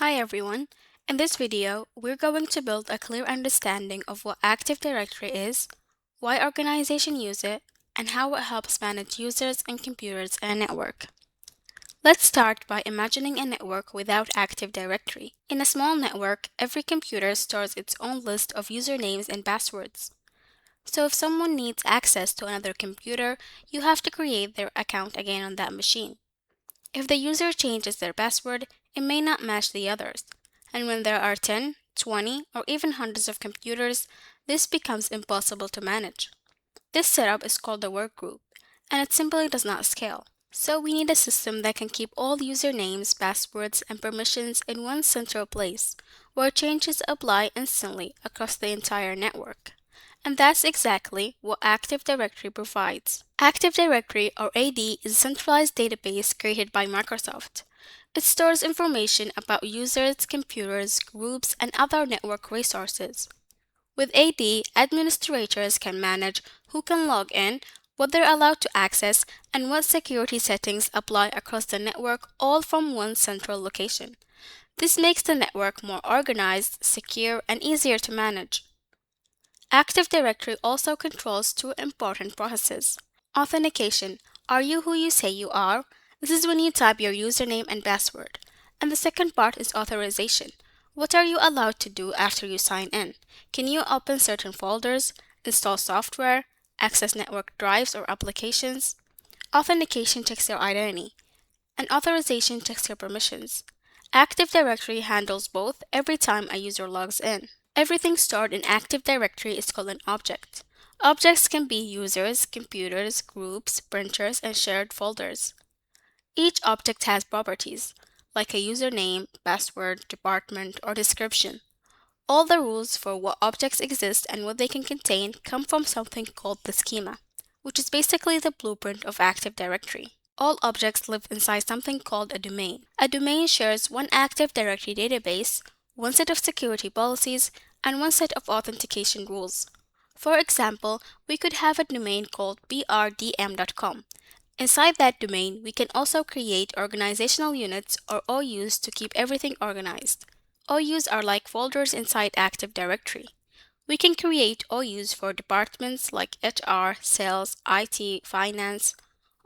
Hi everyone. In this video, we're going to build a clear understanding of what Active Directory is, why organizations use it, and how it helps manage users and computers in a network. Let's start by imagining a network without Active Directory. In a small network, every computer stores its own list of usernames and passwords. So if someone needs access to another computer, you have to create their account again on that machine. If the user changes their password, it may not match the others. And when there are 10, 20, or even hundreds of computers, this becomes impossible to manage. This setup is called a workgroup, and it simply does not scale. So we need a system that can keep all usernames, passwords, and permissions in one central place, where changes apply instantly across the entire network. And that's exactly what Active Directory provides. Active Directory, or AD, is a centralized database created by Microsoft. It stores information about users, computers, groups, and other network resources. With AD, administrators can manage who can log in, what they're allowed to access, and what security settings apply across the network, all from one central location. This makes the network more organized, secure, and easier to manage. Active Directory also controls two important processes. Authentication. Are you who you say you are? This is when you type your username and password. And the second part is authorization. What are you allowed to do after you sign in? Can you open certain folders, install software, access network drives or applications? Authentication checks your identity, and authorization checks your permissions. Active Directory handles both every time a user logs in. Everything stored in Active Directory is called an object. Objects can be users, computers, groups, printers, and shared folders. Each object has properties, like a username, password, department, or description. All the rules for what objects exist and what they can contain come from something called the schema, which is basically the blueprint of Active Directory. All objects live inside something called a domain. A domain shares one Active Directory database, one set of security policies, and one set of authentication rules. For example, we could have a domain called brdm.com. Inside that domain, we can also create organizational units or OUs to keep everything organized. OUs are like folders inside Active Directory. We can create OUs for departments like HR, sales, IT, finance.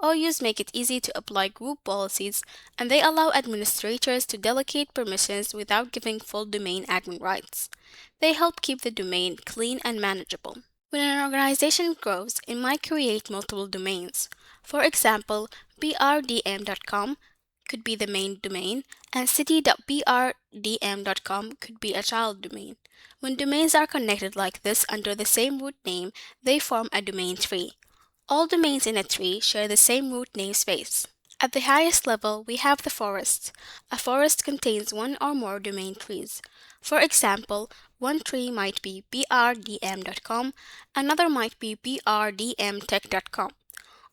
OUs make it easy to apply group policies, and they allow administrators to delegate permissions without giving full domain admin rights. They help keep the domain clean and manageable. When an organization grows, it might create multiple domains. For example, brdm.com could be the main domain, and city.brdm.com could be a child domain. When domains are connected like this under the same root name, they form a domain tree. All domains in a tree share the same root namespace. At the highest level, we have the forest. A forest contains one or more domain trees. For example, one tree might be brdm.com, another might be brdmtech.com.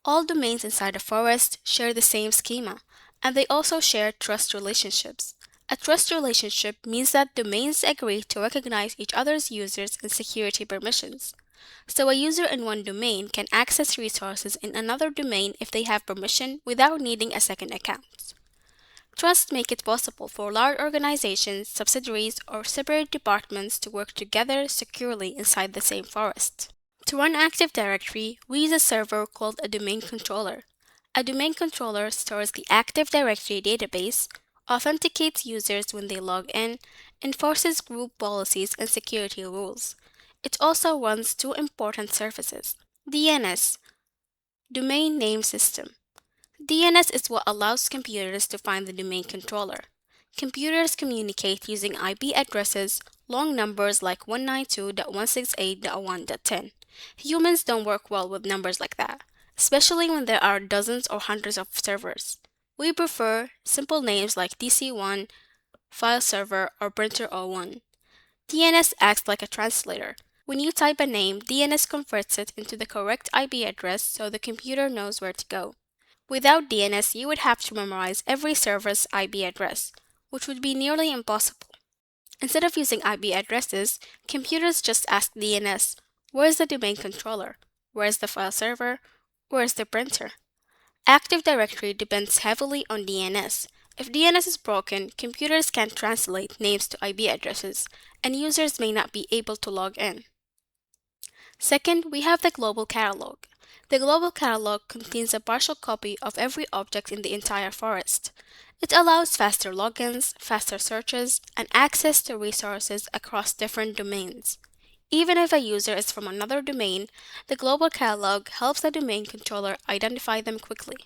All domains inside a forest share the same schema, and they also share trust relationships. A trust relationship means that domains agree to recognize each other's users and security permissions. So a user in one domain can access resources in another domain if they have permission without needing a second account. Trusts make it possible for large organizations, subsidiaries, or separate departments to work together securely inside the same forest. To run Active Directory, we use a server called a domain controller. A domain controller stores the Active Directory database, authenticates users when they log in, enforces group policies and security rules. It also runs two important services. DNS, Domain Name System. DNS is what allows computers to find the domain controller. Computers communicate using IP addresses, long numbers like 192.168.1.10. Humans don't work well with numbers like that, especially when there are dozens or hundreds of servers. We prefer simple names like DC1, file server, or printer01. DNS acts like a translator. When you type a name, DNS converts it into the correct IP address so the computer knows where to go. Without DNS, you would have to memorize every server's IP address, which would be nearly impossible. Instead of using IP addresses, computers just ask DNS, where's the domain controller? Where's the file server? Where's the printer? Active Directory depends heavily on DNS. If DNS is broken, computers can't translate names to IP addresses, and users may not be able to log in. Second, we have the global catalog. The global catalog contains a partial copy of every object in the entire forest. It allows faster logins, faster searches, and access to resources across different domains. Even if a user is from another domain, the global catalog helps the domain controller identify them quickly.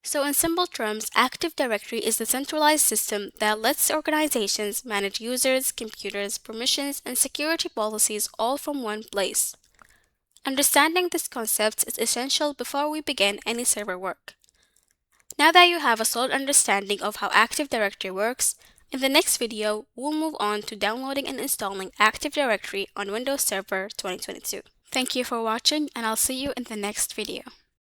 So in simple terms, Active Directory is the centralized system that lets organizations manage users, computers, permissions, and security policies all from one place. Understanding these concepts is essential before we begin any server work. Now that you have a solid understanding of how Active Directory works, in the next video, we'll move on to downloading and installing Active Directory on Windows Server 2022. Thank you for watching, and I'll see you in the next video.